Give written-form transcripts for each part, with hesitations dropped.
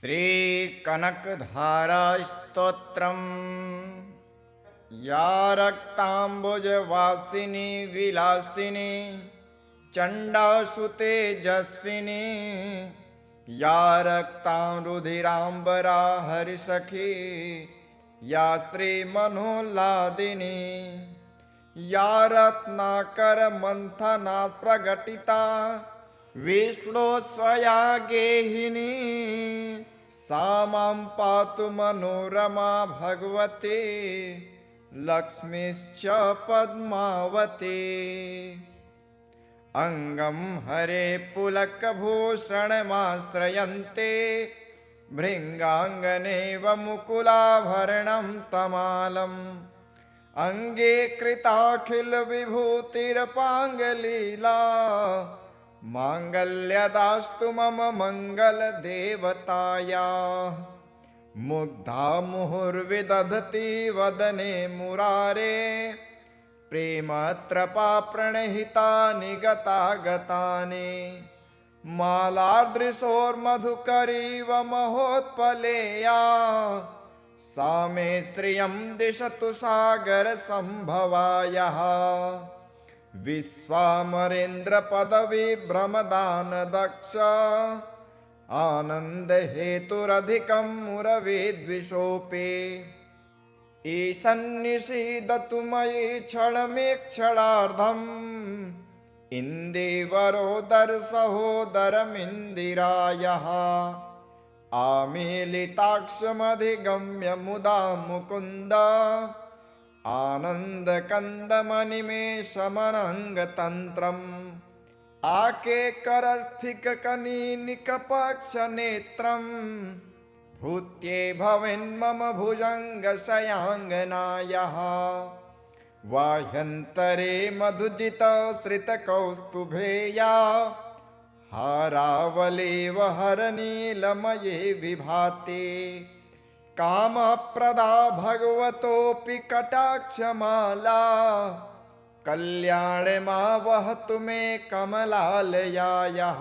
श्रीकनकधारास्तोत्रम्। या रक्ताम्बुजवासिनी विलासिनी चण्डासु तेजस्विनी, या रक्तारुधिराम्बरा हरिसखी, या श्रीमनोल्लादिनी, या रत्नाकरमन्थनात् प्रकटिता विष्णो स्वया गेहिनी, सा मां पातु मनोरमा भगवती लक्ष्मीश्च पद्मावती। अंगं हरे पुलकभूषणमाश्रयन्ते, भृङ्गाङ्गनेव मुकुलाभरणं तमालम्, अंगे कृताखिलविभूतिरपाङ्गलीला, माङ्गल्यदास्तु मम मङ्गलदेवतायाः। मुग्धा मुहुर्विदधति वदने मुरारे, प्रेमत्रपा प्रणहितानि गतागतानि, मालादृशोर्मधुकरीव महोत्पलेया, सा मे श्रियं दिशतु सागरसम्भवायाः। विश्वामरेन्द्रपदविभ्रमदानदक्ष, आनन्दहेतुरधिकं मुरवे द्विषोऽपि, ईशन्निषीदतु मयि क्षणमेक्षणार्धम्, इन्देवरोदरसहोदरमिन्दिरायाः। आमीलिताक्षमधिगम्य मुदा मुकुन्द, आनन्दकन्दमनिमेषमनङ्गतन्त्रम्, आकेकरस्थिककनीनिकपक्षनेत्रम्, भूत्ये भवेन्मम भुजङ्गशयाङ्गनायाः। वाह्यन्तरे मधुजितश्रितकौस्तुभेया, हारावलेव हरनीलमये विभाति, कामप्रदा भगवतोऽपि कटाक्षमाला, कल्याणमावहतु मे कमलालयायाः।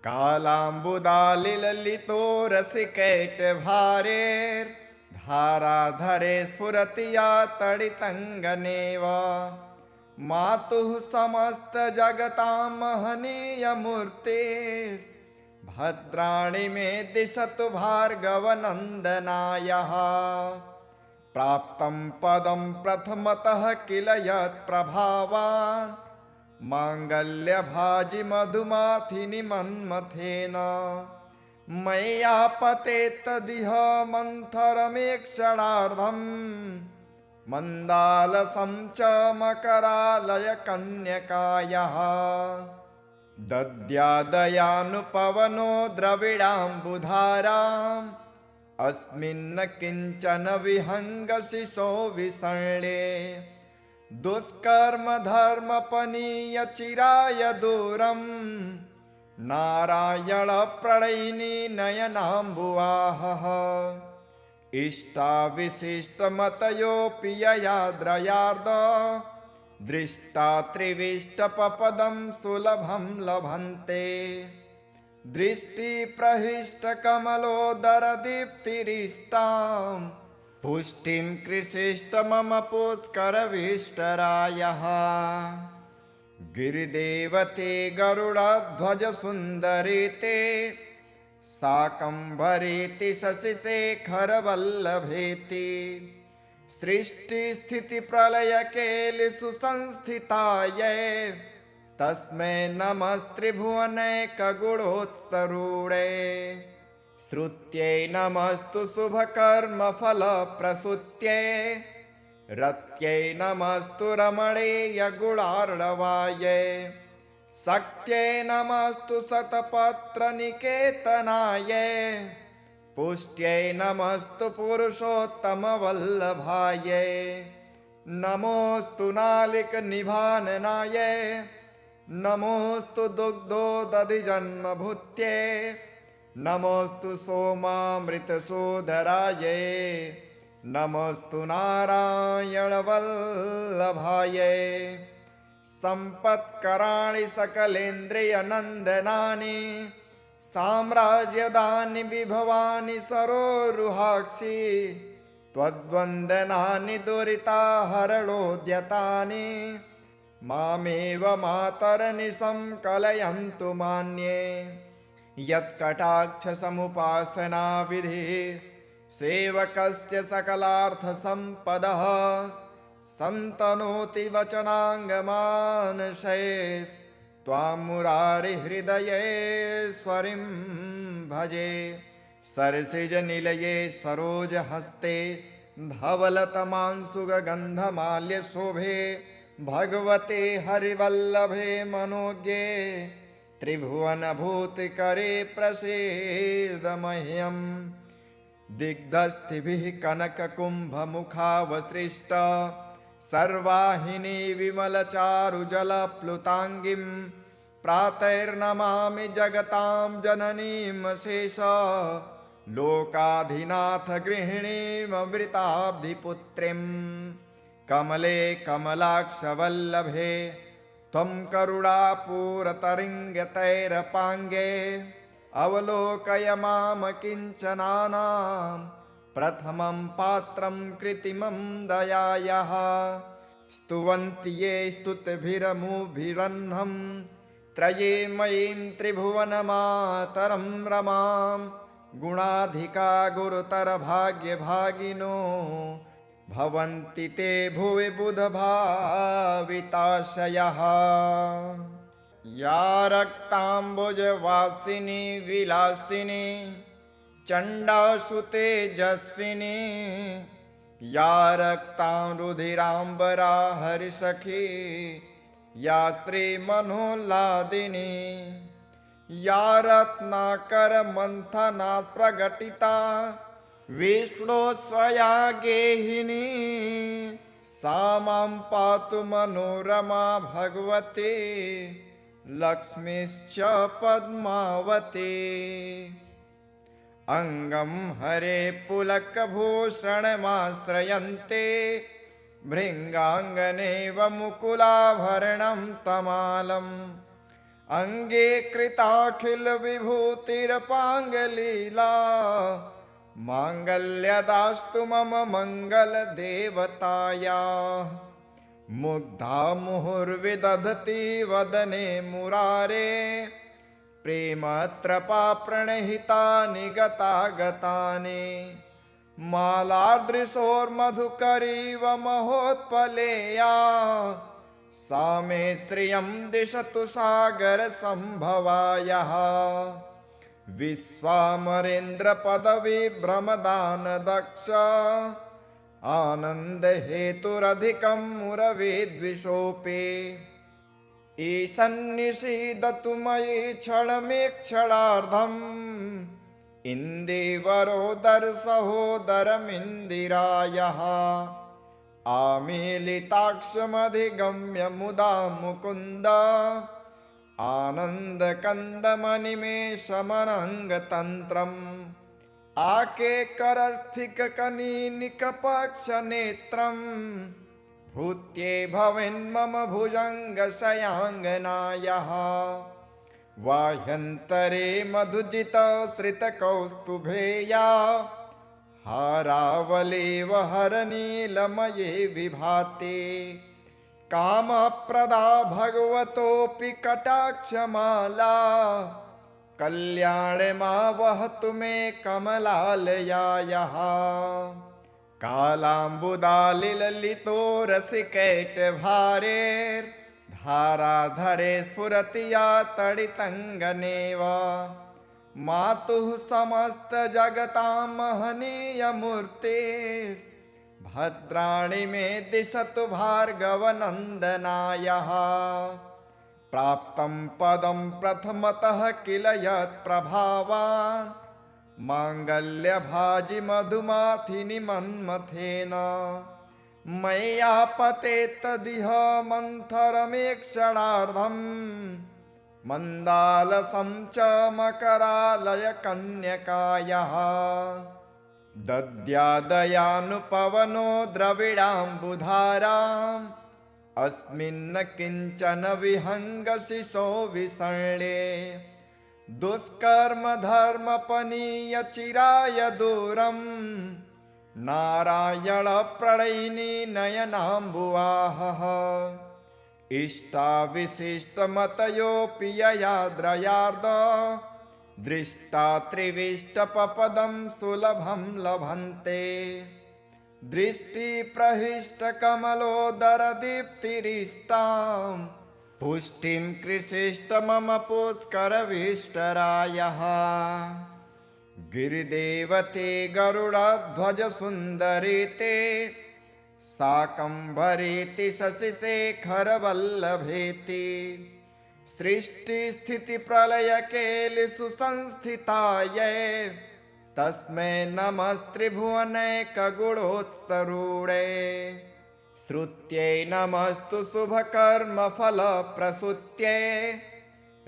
कालाम्बुदालिललितो रसिकैटभारेर्धाराधरे स्फुरति या तडितङ्गनेव, मातुः समस्तजगतां महनीयमूर्तिः, भद्राणि मे दिशतु भार्गवनन्दनायाः। प्राप्तं पदं प्रथमतः किल यत्प्रभावान्, माङ्गल्यभाजि मधुमाथिनि मन्मथेन, मय्यापतेत्तदिह मन्थरमेक्षणार्धम्, मन्दालसं च मकरालयकन्यकायाः। दद्यादयानुपवनो द्रविडाम्बुधाराम्, अस्मिन्न किञ्चन विहङ्गशिशो विसर्णे, दुष्कर्मधर्मपनीयचिराय दूरम्, नारायणप्रणयिनी नयनाम्बुवाहः। इष्टाविशिष्टमतयोऽपि ययाद्रयार्द, दृष्टा त्रिविष्टपपदं सुलभं लभन्ते, दृष्टिप्रहिष्टकमलोदरदीप्तिरिष्टां, पुष्टिं कृषिष्ट मम पुष्करविष्टरायः। गिरिदेवते गरुडध्वजसुन्दरीते, शाकम्भरीति शशिशेखरवल्लभेति, सृष्टिस्थितिप्रलयकेलिषु संस्थितायै, तस्मै नमस्त्रिभुवनैकगुणोत्तरूढे। श्रुत्यै नमस्तु शुभकर्मफलप्रसूत्यै, रत्यै नमस्तु रमणीयगुणार्णवायै, शक्त्यै नमस्तु शतपत्रनिकेतनायै, पुष्ट्यै नमस्तु पुरुषोत्तमवल्लभायै, नमोऽस्तु नालिकनिभाननायै, नमोऽस्तु दुग्धोदधिजन्मभूत्यै, नमोऽस्तु सोमामृतसोदरायै, नमोऽस्तु नारायणवल्लभायै। सम्पत्कराणि सकलेन्द्रियनन्दनानि, साम्राज्यदानि विभवानि सरोरुहाक्षि त्वद्वन्दनानि दुरिताहरणोद्यतानि मामेव मातरनिशं कलयन्तु मान्ये यत्कटाक्षसमुपासना विधि सेवकस्य सकलार्थसम्पदः सन्तनोति वचनाङ्गमानशे त्वां मुरारिहृदयेश्वरीं भजे सरसिजनिलये सरोजहस्ते धवलतमांसुगन्धमाल्यशोभे भगवते हरिवल्लभे मनोज्ञे त्रिभुवनभूतिकरे प्रसीद मह्यम् दिग्धस्थिभिः कनककुम्भमुखावसृष्ट सर्वाहिनी विमलचारुजलप्लुताङ्गीं प्रातैर्नमामि जगतां जननीमशेष लोकाधिनाथ गृहिणीममृताब्धिपुत्रीं कमले कमलाक्षवल्लभे त्वं करुणापूरतरङ्गतैरपाङ्गे अवलोकय माम किञ्चनानां प्रथमं पात्रं कृत्रिमं दयायाः स्तुवन्ति ये स्तुतिभिरमुभिरह्नं त्रये मयीं त्रिभुवनमातरं रमां गुणाधिका गुरुतरभाग्यभागिनो भवन्ति ते भुवि बुधभाविताशयः या रक्ताम्बुजवासिनी विलासिनी चण्डासुतेजस्विनी या रक्तारुधिराम्बरा हरिसखी या श्रीमनोल्लादिनी या रत्नाकरमन्थनात् प्रकटिता विष्णो स्वया गेहिनी सा मां पातु मनोरमा भगवती लक्ष्मीश्च पद्मावती अंगं हरे पुलकभूषणमाश्रयन्ते भृङ्गाङ्गनेव मुकुलाभरणं तमालम् अंगे कृताखिलविभूतिरपाङ्गलीला माङ्गल्यदास्तु मम मङ्गलदेवतायाः मुग्धा मुहुर्विदधति वदने मुरारे प्रेमत्रपा प्रणहितानि गतागतानि मालादृशोर्मधुकरीव महोत्पलेया सा मे श्रियं दिशतु सागरसम्भवायः विश्वामरेन्द्रपदविभ्रमदानदक्ष आनन्दहेतुरधिकं मुरविद्विषोऽपि ईशन्निषीदतु मयि क्षणमेक्षणार्धम् इन्दीवरोदरसहोदरमिन्दिरायः आमीलिताक्षमधिगम्य मुदा मुकुन्द आनन्दकन्दमनिमेषमनङ्गतन्त्रम् आकेकरस्थिककनीनिकपक्षनेत्रम् भूत्ये भवेन्मम भुजङ्गशयाङ्गनायः वाह्यन्तरे मधुजितश्रितकौस्तुभेया हारावलेव हरनीलमये विभाते कामप्रदा भगवतोऽपि कटाक्षमाला कल्याणमावहतु मे कमलालयायः कालाम्बुदालिललितो रसिकैटभारेर्धाराधरे स्फुरति या तडितङ्गनेव मातुः समस्तजगतां महनीयमूर्तिर्भद्राणि मे दिशतु भार्गवनन्दनायः प्राप्तं पदं प्रथमतः किल यत्प्रभावान् माङ्गल्यभाजि मधुमाथिनि मन्मथेन मय्यापते तदिह मन्थरमेक्षणार्धम् मन्दालसं च मकरालय कन्यकायः दद्यादयानुपवनो द्रविडाम्बुधाराम् अस्मिन्न किञ्चन विहङ्गशिशो विसर्णे दुष्कर्म धर्मपनीय चिराय दूरम् नारायण प्रणयिनी नयनाम्बुवाहः इष्टाविशिष्टमतयोऽपि ययाद्रयार्द दृष्टा त्रिविष्टपपदं सुलभं लभन्ते दृष्टिप्रहिष्टकमलोदरदीप्तिरिष्टां पुष्टिं कृषिष्ट मम पुष्करविष्टरायः गिरिदेवते गरुडध्वजसुन्दरीते शाकम्भरीति शशिशेखरवल्लभेति सृष्टिस्थितिप्रलयकेलिषु संस्थितायै तस्मै नमस्त्रिभुवनैकगुणोत्तरूढे श्रुत्यै नमस्तु शुभकर्मफलप्रसूत्यै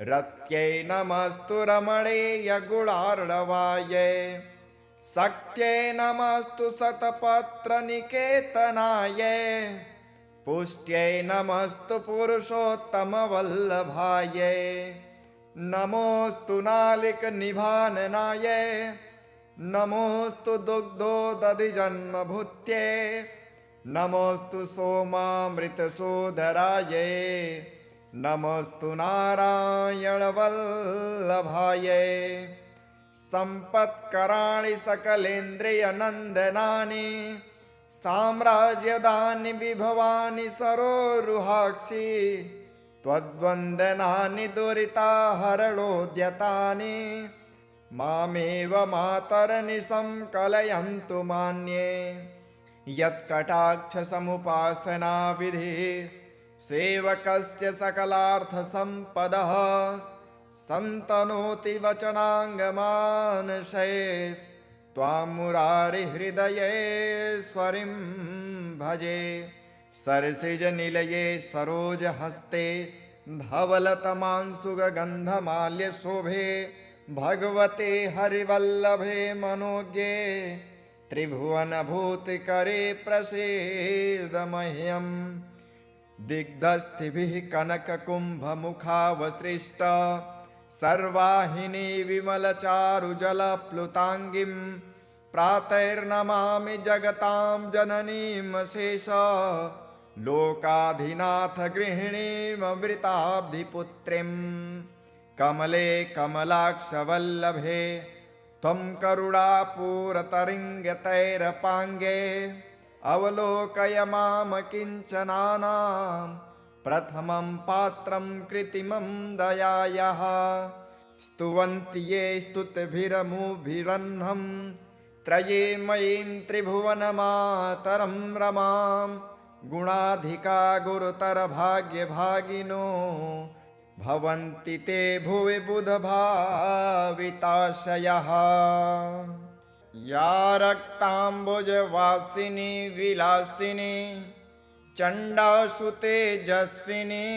रत्यै नमस्तु रमणीयगुणार्णवायै शक्त्यै नमस्तु शतपत्रनिकेतनायै पुष्ट्यै नमस्तु पुरुषोत्तमवल्लभायै नमोऽस्तु नालिकनिभाननायै नमोऽस्तु दुग्धोदधिजन्मभूत्यै नमोऽस्तु सोमामृतसोदरायै नमोऽस्तु नारायणवल्लभायै सम्पत्कराणि सकलेन्द्रियनन्दनानि साम्राज्यदानि विभवानि सरोरुहाक्षि त्वद्वन्दनानि दुरिताहरणोद्यतानि मामेव मातरनिशं कलयन्तु मान्ये यत्कटाक्षसमुपासनाविधिः सेवकस्य सकलार्थसम्पदः सन्तनोति वचनाङ्गमानशे त्वां मुरारिहृदयेश्वरीं भजे सरसिजनिलये सरोजहस्ते धवलतमांशुगन्धमाल्यशोभे भगवते हरिवल्लभे मनोज्ञे त्रिभुवनभूतिकरे प्रसीद मह्यम् दिग्धस्थिभिः कनककुम्भमुखावसृष्ट सर्वाहिनी विमलचारुजलप्लुताङ्गीं प्रातैर्नमामि जगतां जननीमशेष लोकाधिनाथ गृहिणीममृताब्धिपुत्रीं कमले कमलाक्षवल्लभे त्वं करुणापूरतरिङ्गतैरपाङ्गे अवलोकय माम किञ्चनानां प्रथमं पात्रं कृत्रिमं दयायाः स्तुवन्ति ये स्तुतिभिरमुभिरह्नं त्रये मयीं त्रिभुवनमातरं रमां गुणाधिका गुरुतरभाग्यभागिनो भवन्ति ते भुवि बुधभाविताशयः या रक्ताम्बुजवासिनी विलासिनी चण्डासु तेजस्विनी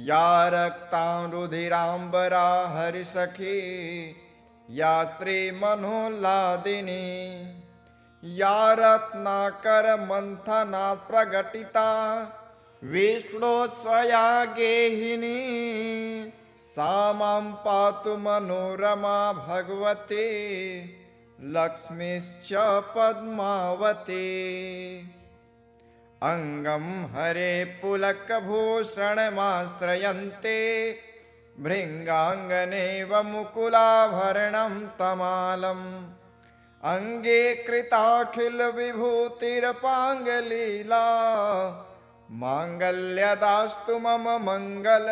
या रक्तारुधिराम्बरा हरिसखी या श्रीमनोल्लादिनी या रत्नाकरमन्थनात् प्रकटिता विष्णो स्वया गेहिनी सा मां पातु मनोरमा भगवती लक्ष्मीश्च पद्मावती अंगं हरे पुलकभूषणमाश्रयन्ते भृङ्गाङ्गनेव मुकुलाभरणं तमालम् अंगे कृताखिलविभूतिरपाङ्गलीला माङ्गल्यदास्तु मम मङ्गलदेवतायाः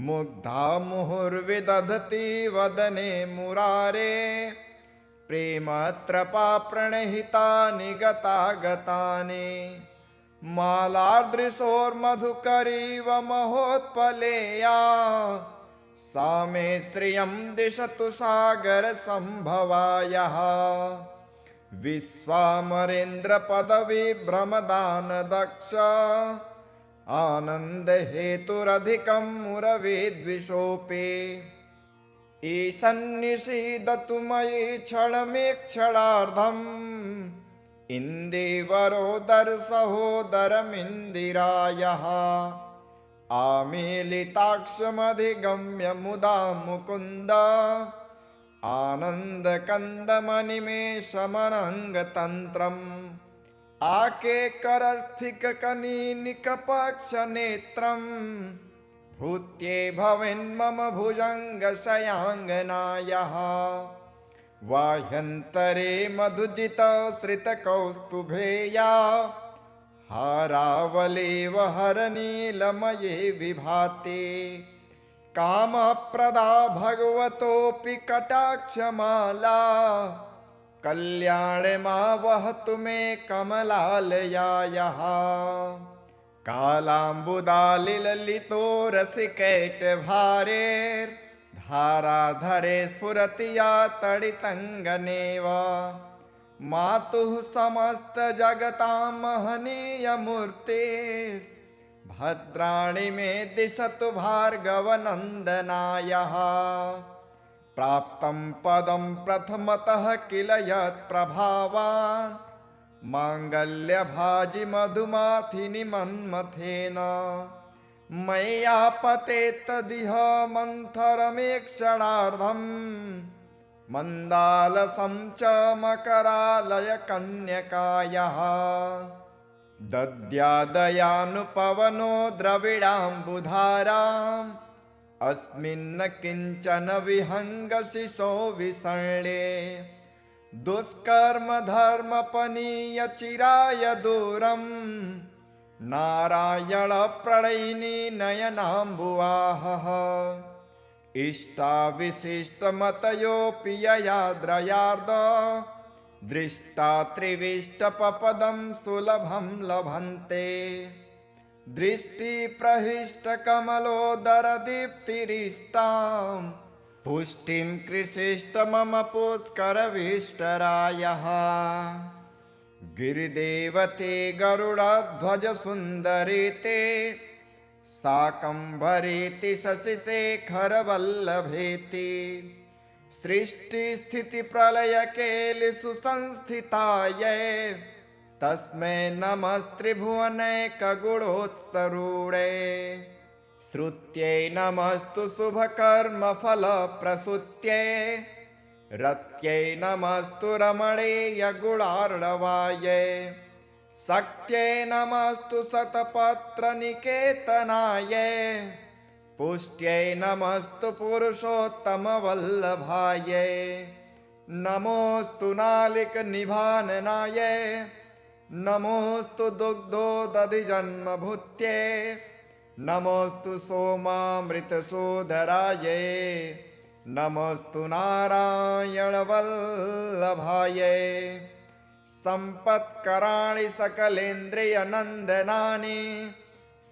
मुग्धा मुहुर्विदधति वदने मुरारे प्रेमत्रपा प्रणहितानि गतागतानि मालादृशोर्मधुकरीव महोत्पलेया सा मे श्रियं दिशतु सागरसम्भवायाः विश्वामरेन्द्रपदविभ्रमदानदक्ष आनन्दहेतुरधिकं मुरविद्विषोऽपि ईशन्निषीदतु मयि क्षणमेक्षणार्धम् इन्दीवरोदरसहोदरमिन्दिरायः आमीलिताक्षमधिगम्य मुदा मुकुन्द आनन्दकन्दमनिमेषमनङ्गतन्त्रम् आकेकरस्थिककनीनिकपक्षनेत्रम् भूत्ये भवेन्मम भुजङ्गशयाङ्गनायः वाह्यन्तरे मधुजितश्रितकौस्तुभेया हारावलेव हरनीलमये विभाते कामप्रदा भगवतोऽपि कटाक्षमाला कल्याणमा वहतु मे कमलालयायः कालाम्बुदालिललितो रसिकैटभारेर्धाराधरे स्फुरति या तडितङ्गनेव मातुः समस्तजगतां महनीयमूर्तिर्भद्राणि मे दिशतु भार्गवनन्दनायः प्राप्तं पदं प्रथमतः किल यत्प्रभावान् माङ्गल्यभाजि मधुमाथिनि मन्मथेन मय्यापते तदिह मन्थरमेक्षणार्धम् मन्दालसं च मकरालयकन्यकायः दद्यादयानुपवनो द्रविडाम्बुधाराम् अस्मिन्न किञ्चन विहङ्गशिशो विसर्णे दुष्कर्मधर्मपनीयचिराय दूरम् नारायणप्रणयिनी नयनाम्बुवाहः इष्टाविशिष्टमतयोऽपि ययाद्रयार्द दृष्टा त्रिविष्टपपदं सुलभं लभन्ते दृष्टिप्रहिष्टकमलोदरदीप्तिरिष्टां पुष्टिं कृषिष्ट मम पुष्करविष्टरायः गिरिदेवते गरुडध्वजसुन्दरीते शाकम्भरीति शशिशेखरवल्लभेति सृष्टिस्थितिप्रलयकेलिषु संस्थितायै तस्मै नमस्त्रिभुवनैकगुणोत्तरूढे श्रुत्यै नमस्तु शुभकर्मफलप्रसूत्यै रत्यै नमस्तु रमणीयगुणार्णवायै शक्त्यै नमस्तु शतपत्रनिकेतनायै पुष्ट्यै नमस्तु पुरुषोत्तमवल्लभायै नमोऽस्तु नालिकनिभाननायै नमोऽस्तु दुग्धोदधिजन्मभूत्यै नमोऽस्तु सोमामृतसोदरायै नमोऽस्तु नारायणवल्लभायै सम्पत्कराणि सकलेन्द्रियनन्दनानि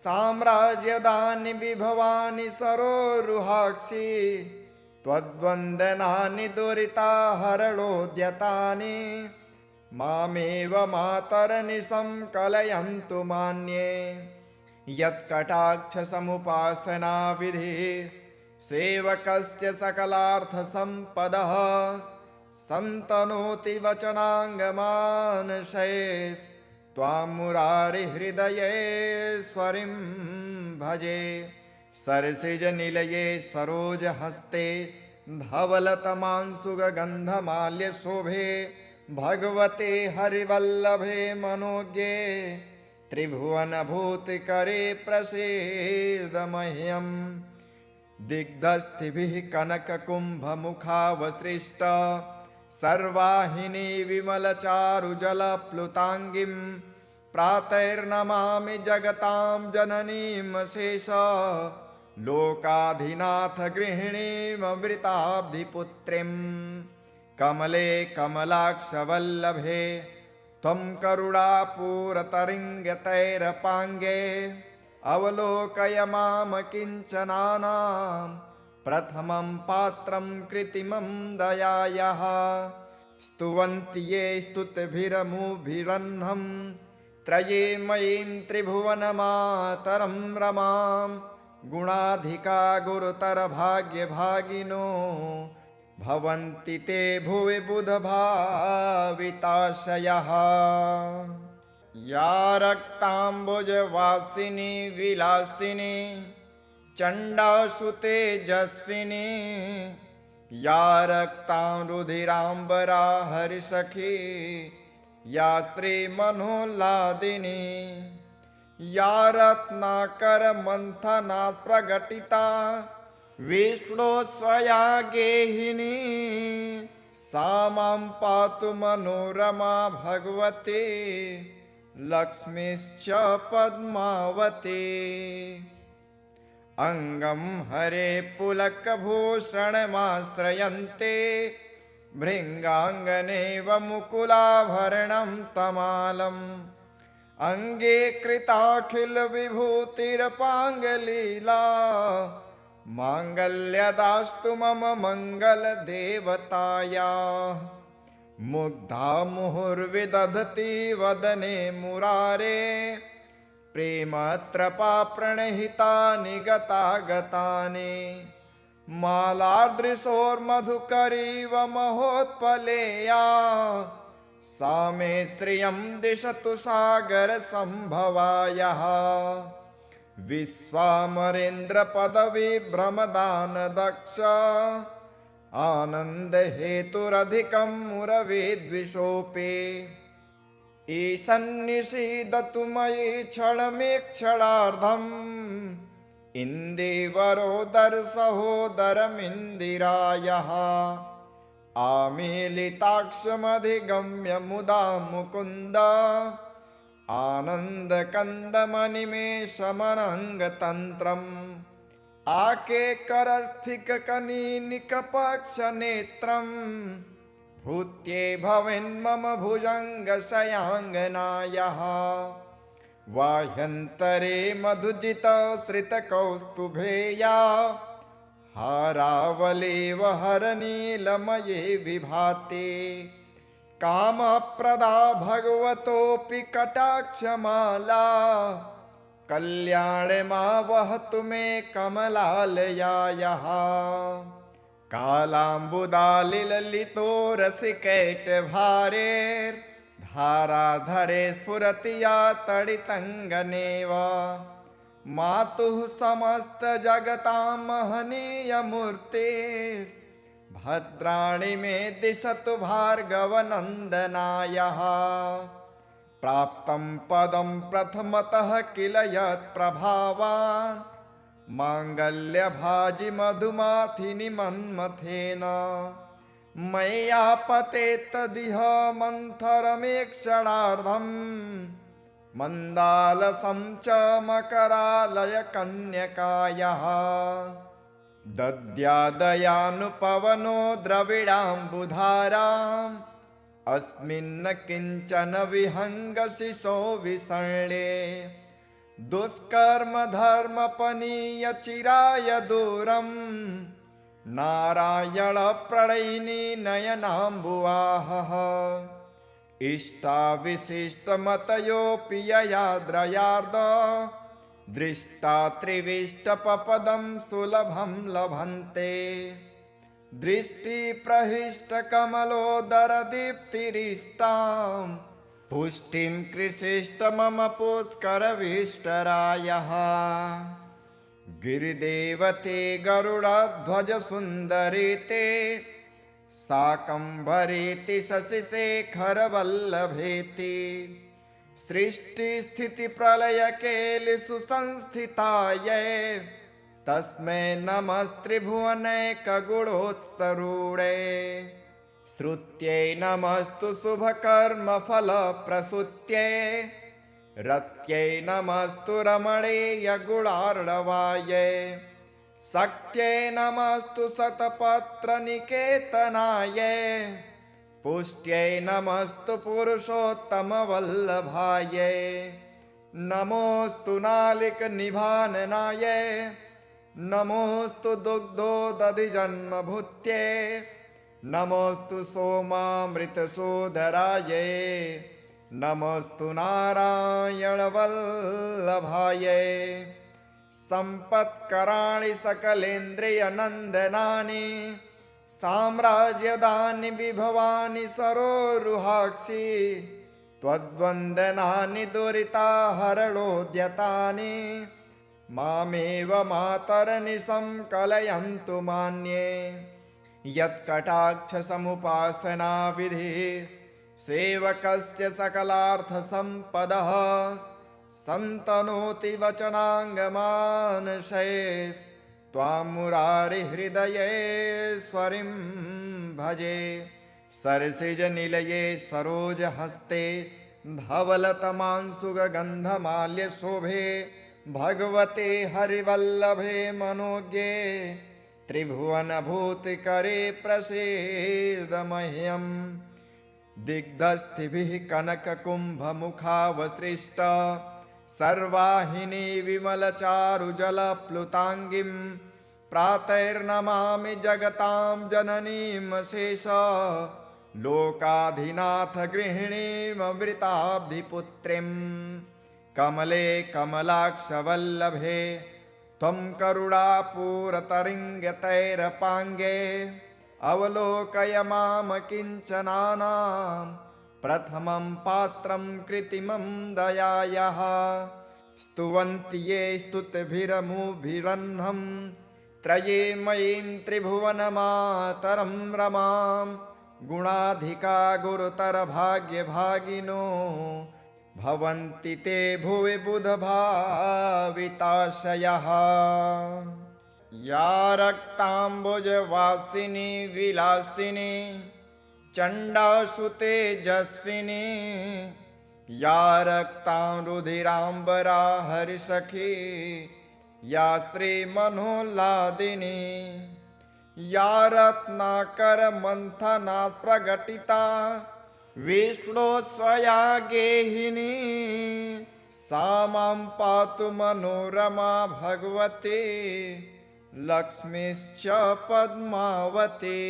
साम्राज्यदानि विभवानि सरोरुहाक्षि त्वद्वन्दनानि दुरिताहरणोद्यतानि मामेव मातरनिशं कलयन्तु मान्ये यत्कटाक्षसमुपासनाविधिः सेवकस्य सकलार्थसम्पदः सन्तनोति वचनाङ्गमानशैस्त्वां मुरारिहृदयेश्वरीं भजे सरसिजनिलये सरोजहस्ते धवलतमांसुगन्धमाल्यशोभे भगवते हरिवल्लभे मनोज्ञे त्रिभुवनभूतिकरे प्रसीद मह्यम् दिग्धस्थिभिः कनककुम्भमुखावसृष्ट सर्वाहिनी विमलचारुजलप्लुताङ्गीं प्रातैर्नमामि जगतां जननीमशेष लोकाधिनाथ गृहिणीममृताब्धिपुत्रीं कमले कमलाक्षवल्लभे त्वं करुणापूरतरङ्गतैरपाङ्गे अवलोकय माम किञ्चनानां प्रथमं पात्रं कृत्रिमं दयायाः स्तुवन्ति ये स्तुतिभिरमुभिरह्नं त्रये मयीं त्रिभुवनमातरं रमां गुणाधिका गुरुतरभाग्यभागिनो भवन्ति ते भुवि बुधभाविताशयः या रक्ताम्बुजवासिनी विलासिनी चण्डासु तेजस्विनी या रक्तां रुधिराम्बरा हरिसखी या श्रीमनोल्लादिनी या रत्नाकरमन्थनात् प्रकटिता विष्णो स्वया गेहिनी सा मां पातु मनोरमा भगवती लक्ष्मीश्च पद्मावती अंगं हरे पुलकभूषणमाश्रयन्ते भृङ्गाङ्गनेव मुकुलाभरणं तमालम् अंगे कृताखिलविभूतिरपाङ्गलीला माङ्गल्यदास्तु मम मङ्गलदेवतायाः मुग्धा मुहुर्विदधति वदने मुरारे प्रेमत्रपा प्रणहितानि गतागतानि मालादृशोर्मधुकरीव महोत्पलेया सा मे श्रियं दिशतु सागरसम्भवायः विश्वामरेन्द्रपदविभ्रमदानदक्ष आनन्दहेतुरधिकं मुरविद्विषोऽपि ईशन्निषीदतु मयि क्षणमेक्षणार्धम् इन्दीवरोदरसहोदरमिन्दिरायः आमीलिताक्षमधिगम्य मुदा मुकुन्द आनन्दकन्दमनिमेषमनङ्गतन्त्रम् आकेकरस्थिककनीनिकपक्षनेत्रम् भूत्ये भवेन्मम भुजङ्गशयाङ्गनायः वाह्यन्तरे मधुजितश्रितकौस्तुभेया हारावलेव हरनीलमये विभाते कामप्रदा भगवतोऽपि कटाक्षमाला कल्याणमा वहतु मे कमलालयायः कालाम्बुदालिललितो रसिकैटभारेर्धाराधरे स्फुरति या तडितङ्गनेव मातुः समस्तजगतां महनीयमूर्तिर्भद्राणि मे दिशतु भार्गवनन्दनायः प्राप्तं पदं प्रथमतः किल यत्प्रभावान् माङ्गल्यभाजि मधुमाथिनि मन्मथेन मय्यापतेत्तदिह मन्थरमेक्षणार्धम् मन्दालसं च मकरालयकन्यकायः दद्यादयानुपवनो द्रविडाम्बुधाराम् अस्मिन्न किञ्चन विहङ्गशिशो विसर्णे दुष्कर्मधर्मपनीयचिराय दूरम् नारायणप्रणयिनी नयनाम्बुवाहः इष्टाविशिष्टमतयोऽपि ययाद्रयार्द दृष्टा त्रिविष्टपपदं सुलभं लभन्ते दृष्टिप्रहिष्टकमलोदरदीप्तिरिष्टां पुष्टिं कृषिष्ट मम पुष्करविष्टरायः गिरिदेवते गरुडध्वजसुन्दरी ते शाकम्भरीति शशिशेखरवल्लभेति सृष्टिस्थितिप्रलयकेलिषु संस्थितायै तस्मै नमस्त्रिभुवनैकगुणोत्तरूढे श्रुत्यै नमस्तु शुभकर्मफलप्रसूत्यै रत्यै नमस्तु रमणीयगुणार्णवायै शक्त्यै नमस्तु शतपत्रनिकेतनायै पुष्ट्यै नमस्तु पुरुषोत्तमवल्लभायै नमोऽस्तु नालिकनिभाननायै नमोऽस्तु दुग्धोदधिजन्मभूत्यै नमोऽस्तु सोमामृतसोदरायै नमोऽस्तु नारायणवल्लभायै सम्पत्कराणि सकलेन्द्रियनन्दनानि साम्राज्यदानि विभवानि सरोरुहाक्षि त्वद्वन्दनानि दुरिताहरणोद्यतानि मामेव मातरनिशं कलयन्तु मान्ये यत्कटाक्षसमुपासनाविधिः सेवकस्य सकलार्थसम्पदः सन्तनोति वचनाङ्गमानशे त्वां मुरारिहृदयेश्वरीं भजे सरसिजनिलये सरोजहस्ते धवलतमांसुगन्धमाल्यशोभे भगवते हरिवल्लभे मनोज्ञे त्रिभुवनभूतिकरे प्रसीद मह्यम् दिग्धस्थिभिः कनककुम्भमुखावसृष्ट सर्वाहिनी विमलचारुजलप्लुताङ्गीं प्रातैर्नमामि जगतां जननीमशेष लोकाधिनाथ गृहिणीममृताब्धिपुत्रीं कमले कमलाक्षवल्लभे त्वं करुणापूरतरिङ्गतैरपाङ्गे अवलोकय माम किञ्चनानां प्रथमं पात्रं कृत्रिमं दयायाः स्तुवन्ति ये स्तुतिभिरमुभिरह्नं त्रये मयीं त्रिभुवनमातरं रमां गुणाधिका गुरुतरभाग्यभागिनो भवन्ति ते भुवि बुधभाविताशयः या रक्ताम्बुजवासिनी विलासिनी चण्डासु तेजस्विनी या रक्तां रुधिराम्बरा हरिसखी या श्रीमनोल्लादिनी या रत्नाकरमन्थनात् प्रकटिता विष्णो स्वया गेहिनी सा मां पातु मनोरमा भगवती लक्ष्मीश्च पद्मावती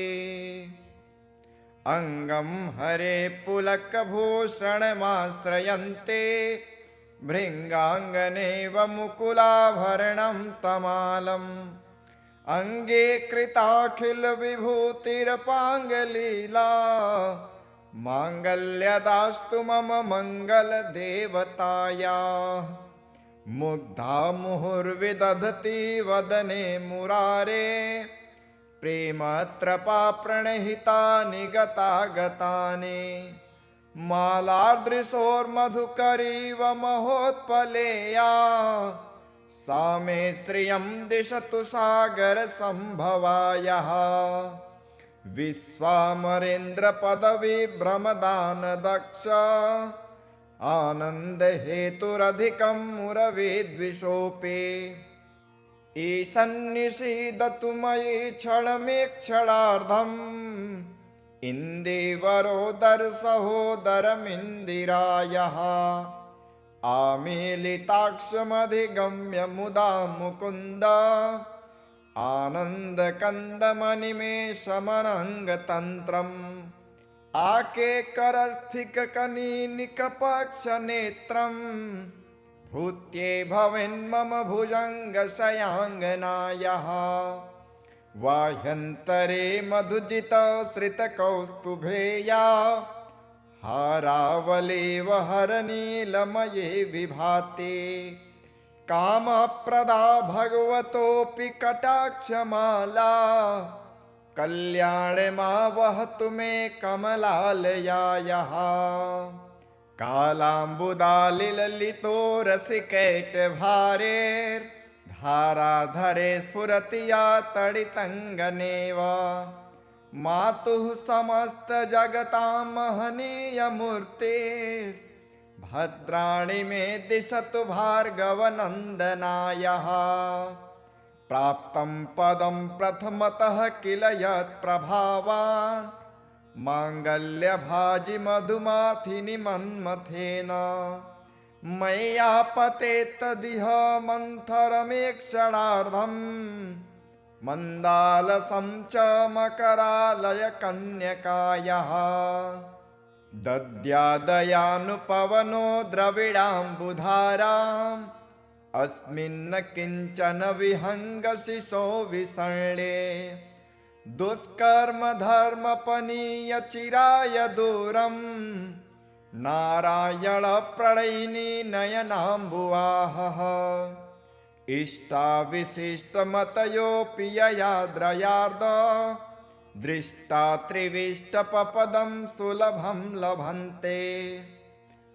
अंगं हरे पुलकभूषणमाश्रयन्ते भृङ्गाङ्गनेव मुकुलाभरणं तमालम् अंगे कृताखिलविभूतिरपाङ्गलीला माङ्गल्यदास्तु मम मङ्गलदेवतायाः मुग्धा मुहुर्विदधति वदने मुरारे प्रेमत्रपा प्रणहितानि गतागतानि मालादृशोर्मधुकरीव महोत्पलेया सा मे श्रियं दिशतु सागरसम्भवायः विश्वामरेन्द्रपदविभ्रमदानदक्ष आनन्दहेतुरधिकं मुरवे द्विषोऽपि ईशन्निषीदतु मयि क्षणमेक्षणार्धम् इन्देवरोदरसहोदरमिन्दिरायः आमीलिताक्षमधिगम्य मुदा मुकुन्द आनन्दकन्दमनिमेषमनङ्गतन्त्रम् आकेकरस्थिककनीनिकपक्षनेत्रम् भूत्ये भवेन्मम भुजङ्गशयाङ्गनायः वाह्यन्तरे मधुजितश्रितकौस्तुभेया हारावलेव हरनीलमये विभाते कामप्रदा भगवतोऽपि कटाक्षमाला कल्याणमावहतु मे कमलालयायः कालाम्बुदालिललितो रसिकैटभारेर्धाराधरे स्फुरति या तडितङ्गनेव मातुः समस्तजगतां महनीयमूर्तिर्भद्राणि मे दिशतु भार्गवनन्दनायः प्राप्तं पदं प्रथमतः किल यत्प्रभावान् माङ्गल्यभाजि मधुमाथिनि मन्मथेन मय्यापते तदिह मन्थरमेक्षणार्धम् मन्दालसं च मकरालयकन्यकायः दद्यादयानुपवनो द्रविडाम्बुधाराम् अस्मिन्न किञ्चन विहङ्गशिशो विसर्णे दुष्कर्म धर्मपनीय चिराय दूरम् नारायणप्रणयिनी नयनाम्बुवाहः इष्टाविशिष्टमतयोऽपि ययाद्रयार्द दृष्टा त्रिविष्टपपदं सुलभं लभन्ते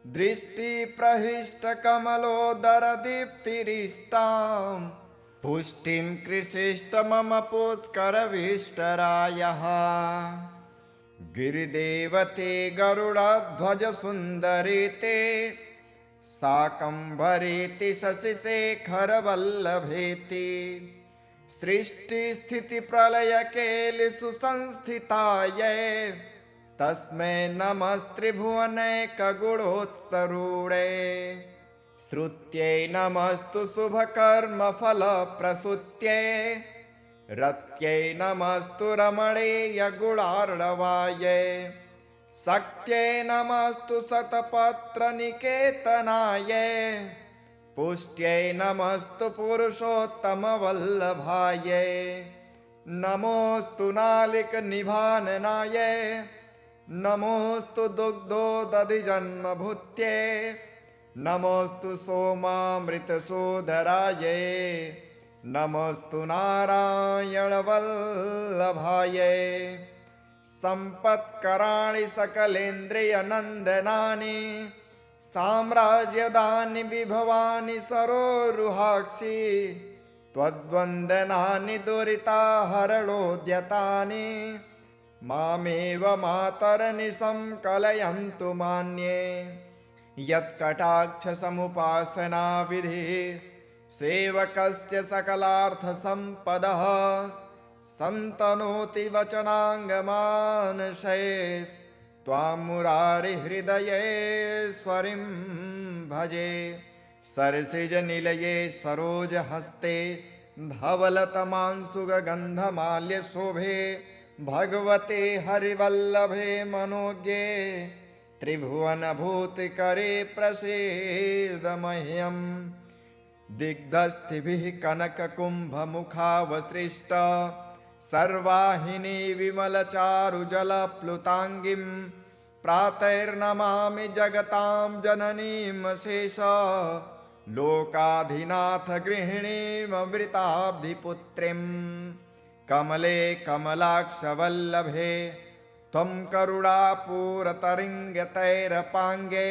दृष्टिप्रहिष्टकमलोदरदीप्तिरिष्टां पुष्टिं कृषिष्ट मम पुष्करविष्टरायः गिरिदेवते गरुडध्वजसुन्दरी ते शाकम्भरीति शशिशेखरवल्लभेति सृष्टिस्थितिप्रलयकेलिषु संस्थितायै तस्मै नमस्त्रिभुवनैकगुणोत्तरूढे श्रुत्यै नमस्तु शुभकर्मफलप्रसूत्यै रत्यै नमस्तु रमणीयगुणार्णवायै शक्त्यै नमस्तु शतपत्रनिकेतनायै पुष्ट्यै नमस्तु पुरुषोत्तमवल्लभायै नमोऽस्तु नालिकनिभाननायै नमोऽस्तु दुग्धोदधिजन्मभूत्यै नमोऽस्तु सोमामृतसोदरायै नमोऽस्तु नारायणवल्लभायै सम्पत्कराणि सकलेन्द्रियनन्दनानि साम्राज्यदानि विभवानि सरोरुहाक्षि त्वद्वन्दनानि दुरिताहरणोद्यतानि मामेव मातरनिशं कलयन्तु मान्ये यत्कटाक्षसमुपासनाविधिः सेवकस्य सकलार्थसम्पदः सन्तनोति वचनाङ्गमानशे त्वां मुरारिहृदयेश्वरीं भजे सरसिजनिलये सरोजहस्ते धवलतमांशुगन्धमाल्यशोभे भगवते हरिवल्लभे मनोज्ञे त्रिभुवनभूतिकरे प्रसीद मह्यम् दिग्धस्थिभिः कनककुम्भमुखावसृष्ट सर्वाहिनी विमलचारुजलप्लुताङ्गीं प्रातैर्नमामि जगतां जननीमशेष लोकाधिनाथ गृहिणीममृताब्धिपुत्रीं कमले कमलाक्षवल्लभे त्वं करुणापूरतरिङ्गतैरपाङ्गे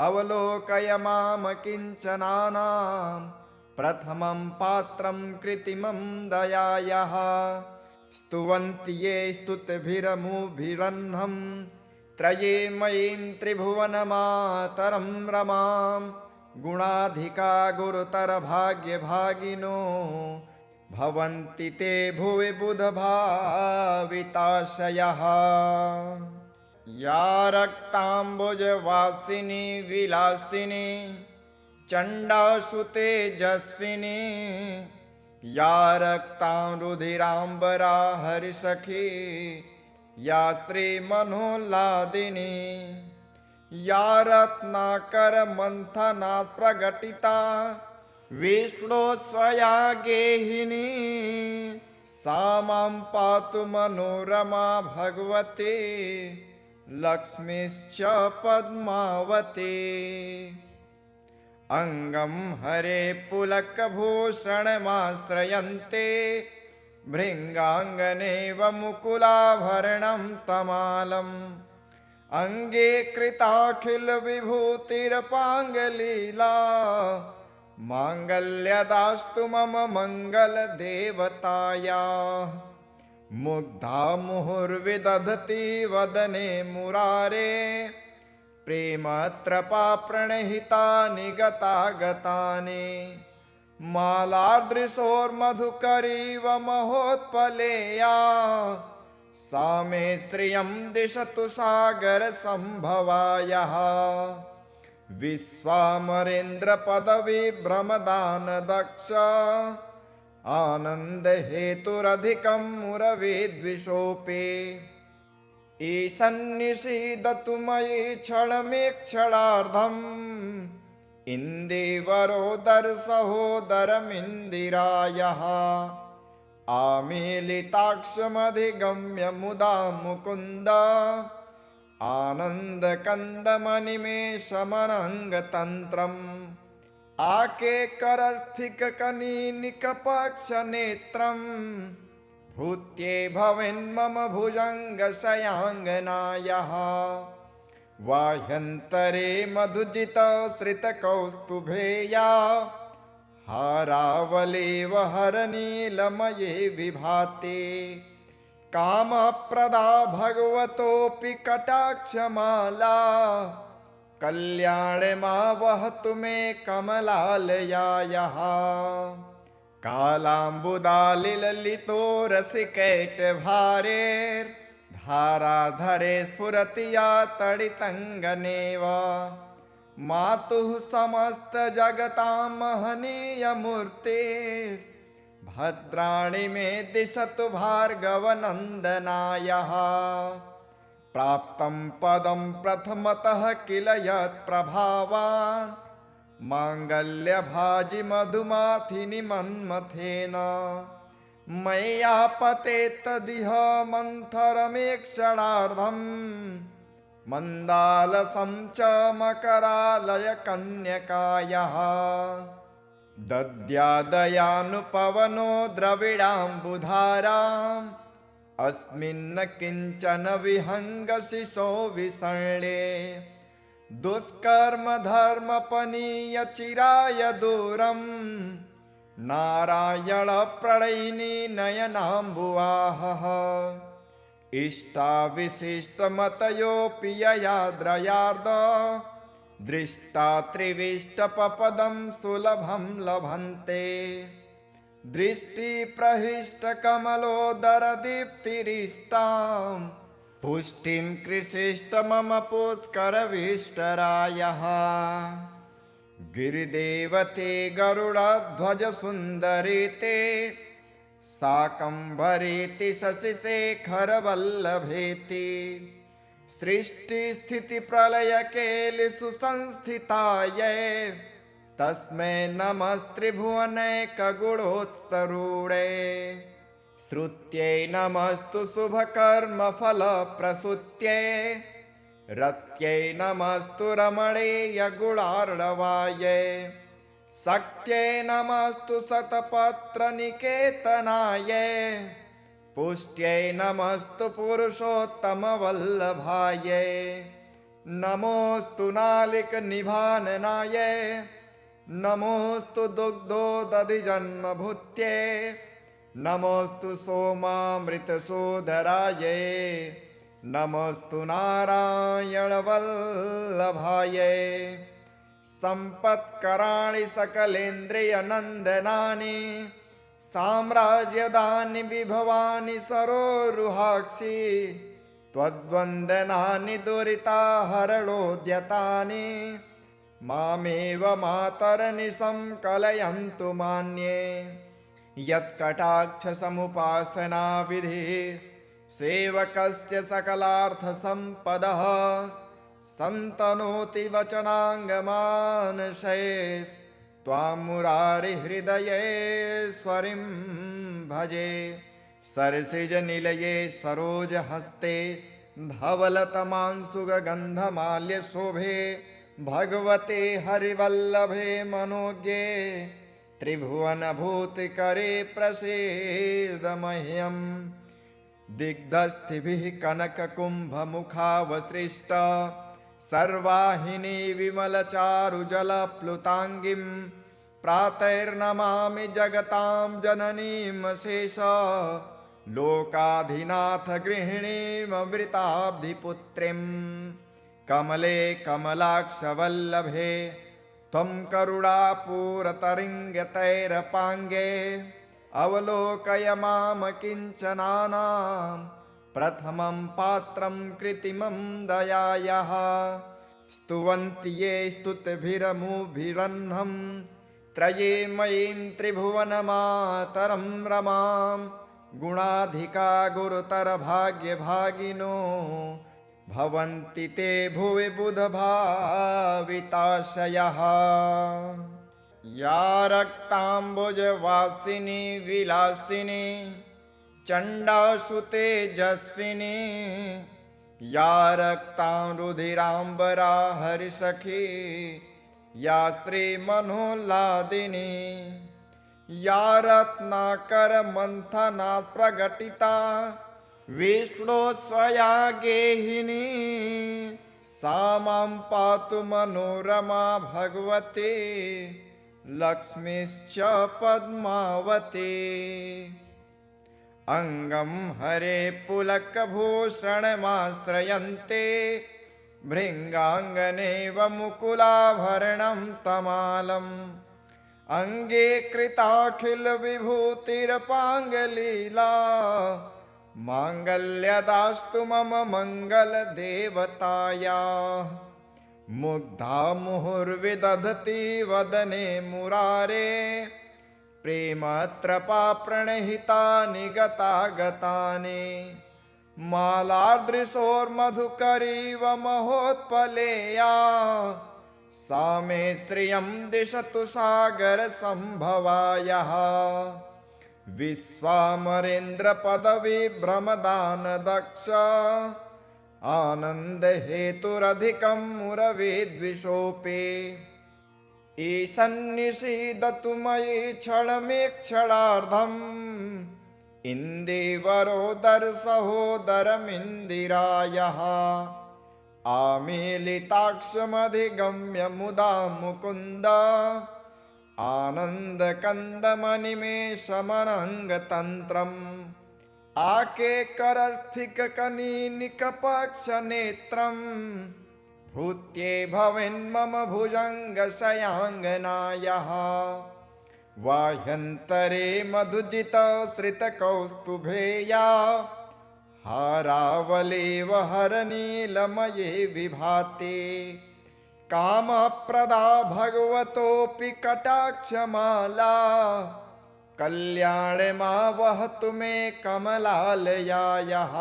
अवलोकय माम किञ्चनानां प्रथमं पात्रं कृत्रिमं दयायाः स्तुवन्ति ये स्तुतिभिरमुभिरह्नं त्रये मयीं त्रिभुवनमातरं रमां गुणाधिका गुरुतरभाग्यभागिनो भवन्ति ते भुवि बुधभाविताशयः या रक्ताम्बुजवासिनी विलासिनी चण्डासु तेजस्विनी या रक्तारुधिराम्बरा हरिसखी या श्रीमनोल्लादिनी या रत्नाकरमन्थनात् प्रकटिता विष्णो स्वया गेहिनी सा मां पातु मनोरमा भगवती लक्ष्मीश्च पद्मावती अंगं हरे पुलकभूषणमाश्रयन्ते भृङ्गाङ्गनेव मुकुलाभरणं तमालम् अंगे कृताखिलविभूतिरपाङ्गलीला माङ्गल्यदास्तु मम मङ्गलदेवतायाः मुग्धा मुहुर्विदधति वदने मुरारे प्रेमत्रपा प्रणहितानि गतागतानि मालादृशोर्मधुकरीव महोत्पलेया सा मे श्रियं दिशतु सागरसम्भवायः विश्वामरेन्द्रपदविभ्रमदानदक्ष आनन्दहेतुरधिकं मुरविद्विषोऽपि ईशन्निषीदतु मयि क्षणमेक्षणार्धम् इन्दीवरोदरसहोदरमिन्दिरायः आमीलिताक्षमधिगम्य मुदा मुकुन्द आनन्दकन्दमनिमेषमनङ्गतन्त्रम् आके करस्थिककनीनिकपक्षनेत्रम् भूत्ये भवेन्मम भुजङ्गशयाङ्गनायः वाह्यन्तरे मधुजितश्रितकौस्तुभेया हारावलेव हरनीलमये विभाते कामप्रदा भगवतोऽपि कटाक्षमाला कल्याणमा वहतु मे कमलालयायः कालाम्बुदालिललितो रसिकैटभारेर्धाराधरे स्फुरति या तडितङ्गनेव मातुः समस्तजगतां महनीयमूर्तिर्भद्राणि मे दिशतु भार्गवनन्दनायः प्राप्तं पदं प्रथमतः किल यत्प्रभावान् माङ्गल्यभाजि मधुमाथिनि मन्मथेन मय्यापते तदिह मन्थरमेक्षणार्धम् मन्दालसं च मकरालयकन्यकायः दद्यादयानुपवनो द्रविडाम्बुधाराम् अस्मिन्न किञ्चन विहङ्गशिशो विसर्णे दुष्कर्म धर्मपनीय चिराय दूरम् नारायण प्रणयिनी नयनाम्बुवाहः इष्टाविशिष्टमतयोऽपि ययाद्रयार्द दृष्टा त्रिविष्टपपदं सुलभं लभन्ते दृष्टिप्रहिष्टकमलोदरदीप्तिरिष्टां पुष्टिं कृषिष्ट मम पुष्करविष्टरायः गिरिदेवते गरुडध्वजसुन्दरीते शाकम्भरीति शशिशेखरवल्लभेति सृष्टिस्थितिप्रलयकेलिषु संस्थितायै तस्मै नमस्त्रिभुवनैकगुणोत्तरूढे श्रुत्यै नमस्तु शुभकर्मफलप्रसूत्यै रत्यै नमस्तु रमणीयगुणार्णवायै शक्त्यै नमस्तु शतपत्रनिकेतनायै पुष्ट्यै नमस्तु पुरुषोत्तमवल्लभायै नमोऽस्तु नालिकनिभाननायै नमोऽस्तु दुग्धोदधिजन्मभूत्यै नमोऽस्तु सोमामृतसोदरायै नमोऽस्तु नारायणवल्लभायै सम्पत्कराणि सकलेन्द्रियनन्दनानि साम्राज्यदानि विभवानि सरोरुहाक्षि त्वद्वन्दनानि दुरिताहरणोद्यतानि मामेव मातरनिशं कलयन्तु मान्ये यत्कटाक्षसमुपासनाविधिः सेवकस्य सकलार्थसम्पदः सन्तनोति वचनाङ्गमानशे त्वां मुरारिहृदयेश्वरीं भजे सरसिजनिलये सरोजहस्ते धवलतमांशुगन्धमाल्यशोभे भगवते हरिवल्लभे मनोज्ञे त्रिभुवनभूतिकरे प्रसीद मह्यम् दिग्धस्थिभिः कनककुम्भमुखावसृष्ट सर्वाहिनी विमलचारुजलप्लुताङ्गीं प्रातैर्नमामि जगतां जननीमशेष लोकाधिनाथ गृहिणीममृताब्धिपुत्रीं कमले कमलाक्षवल्लभे त्वं करुणापूरतरिङ्गतैरपाङ्गे अवलोकय माम किञ्चनानां प्रथमं पात्रं कृत्रिमं दयायाः स्तुवन्ति ये स्तुतिभिरमुभिरह्नं त्रये मयीं त्रिभुवनमातरं रमां गुणाधिका गुरुतरभाग्यभागिनो भवन्ति ते भुवि बुधभाविताशयः या रक्ताम्बुजवासिनी विलासिनी चण्डासु तेजस्विनी या रक्तां रुधिराम्बरा हरिसखी या श्रीमनोल्लादिनी या रत्नाकरमन्थनात् प्रकटिता विष्णो स्वया गेहिनी सा मां पातु मनोरमा भगवती लक्ष्मीश्च पद्मावती। अङ्गं हरे पुलकभूषणमाश्रयन्ते भृङ्गाङ्गनेव मुकुलाभरणं तमालम् अङ्गे कृताखिलविभूतिरपाङ्गलीला माङ्गल्यदास्तु मम मङ्गलदेवतायाः। मुग्धा मुहुर्विदधति वदने मुरारे प्रेमत्रपा प्रणहितानि गतागतानि मालादृशोर्मधुकरीव महोत्पलेया सा मे श्रियं दिशतु सागरसम्भवायाः। विश्वामरेन्द्रपदविभ्रमदानदक्ष आनन्दहेतुरधिकं मुरविद्विषोऽपि ईशन्निषीदतु मयि क्षणमेक्षणार्धम् इन्दीवरोदरसहोदरमिन्दिरायः। आमीलिताक्षमधिगम्य मुदा मुकुन्द आनन्दकन्दमनिमेषमनङ्गतन्त्रम् आकेकरस्थिककनीनिकपक्षनेत्रम् भूत्ये भवेन्मम भुजङ्गशयाङ्गनायाः। वाह्यन्तरे मधुजितश्रितकौस्तुभेया हारावलेव हरनीलमये विभाति कामप्रदा भगवतोऽपि कटाक्षमाला कल्याणमावहतु मे कमलालयायाः।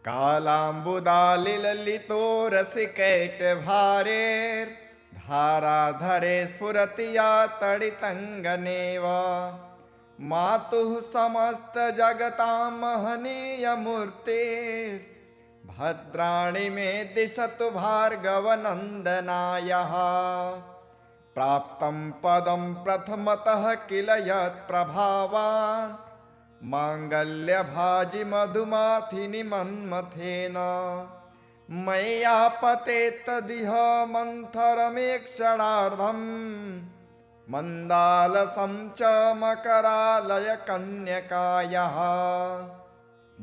कालाम्बुदालिललितो रसिकैटभारेर्धाराधरे स्फुरति या तडितङ्गनेव मातुः समस्तजगतां महनीयमूर्तिर्भद्राणि मे दिशतु भार्गवनन्दनायाः। प्राप्तं पदं प्रथमतः किल यत्प्रभावान् माङ्गल्यभाजि मधुमाथिनि मन्मथेन मय्यापते तदिह मन्थरमेक्षणार्धम् मन्दालसं च मकरालयकन्यकायाः।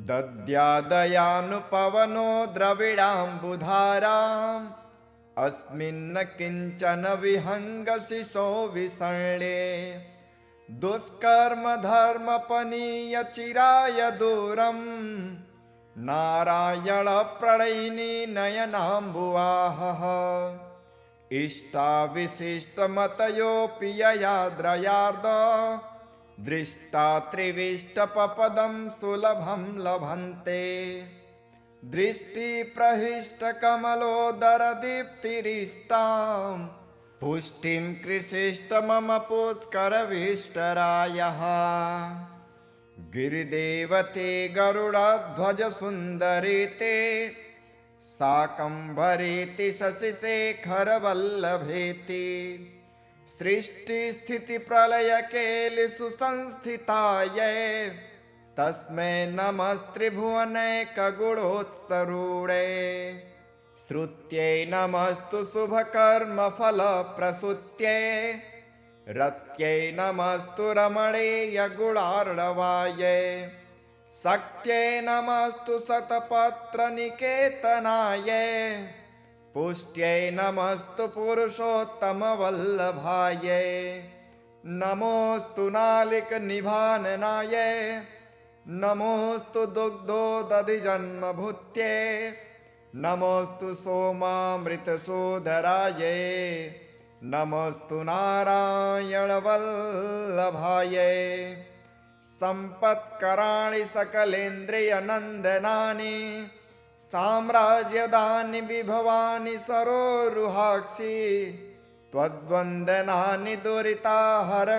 दद्यादयानुपवनो द्रविडाम्बुधाराम् अस्मिन्न किञ्चन विहङ्गशिशो विसर्णे दुष्कर्मधर्मपनीयचिराय दूरम् नारायणप्रणयिनी नयनाम्बुवाहः। इष्टाविशिष्टमतयोऽपि ययाद्रयार्द दृष्टा त्रिविष्टपपदं सुलभं लभन्ते दृष्टिप्रहिष्टकमलोदरदीप्तिरिष्टां पुष्टिं कृषिष्ट मम पुष्करविष्टरायः। गिरिदेवते गरुडध्वजसुन्दरीते शाकम्भरीति शशिशेखरवल्लभेति सृष्टिस्थितिप्रलयकेलिसुसंस्थितायै तस्मै नमस्त्रिभुवनैकगुणोत्तरूढे श्रुत्यै नमस्तु शुभकर्मफलप्रसूत्यै रत्यै नमस्तु रमणीयगुणार्णवायै शक्त्यै नमस्तु शतपत्रनिकेतनायै पुष्ट्यै नमस्तु पुरुषोत्तमवल्लभायै नमोऽस्तु नालिकनिभाननायै नमोऽस्तु दुग्धोदधिजन्मभूत्यै नमोऽस्तु सोमामृतसोदरायै नमोऽस्तु नारायणवल्लभायै सम्पत्कराणि सकलेन्द्रियनन्दनानि साम्राज्यदानि विभवानि सरोरुहाक्षि त्वद्वन्दनानि दुरिताहरणोद्यतानि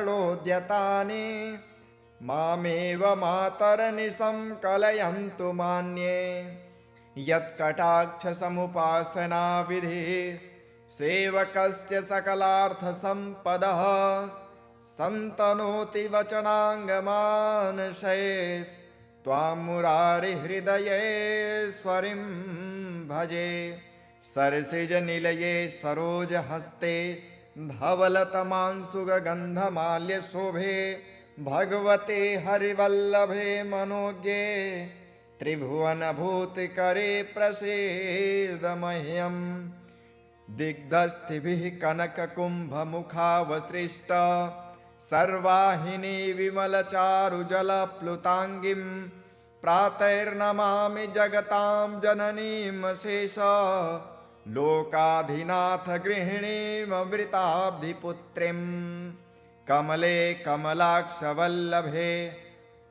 मामेव मातरनिशं कलयन्तु मान्ये यत्कटाक्षसमुपासना विधि सेवकस्य सकलार्थसम्पदः सन्तनोति वचनाङ्गमानशे त्वां मुरारिहृदयेश्वरीं भजे। सरसिजनिलये सरोजहस्ते धवलतमांशुगन्धमाल्यशोभे भगवते हरिवल्लभे मनोज्ञे त्रिभुवनभूतिकरे प्रसीद मह्यम्। दिग्धस्थिभिः कनककुम्भमुखावसृष्ट सर्वाहिनी विमलचारुजलप्लुताङ्गीं प्रातैर्नमामि जगतां जननीमशेष लोकाधिनाथ गृहिणीममृताब्धिपुत्रीं। कमले कमलाक्षवल्लभे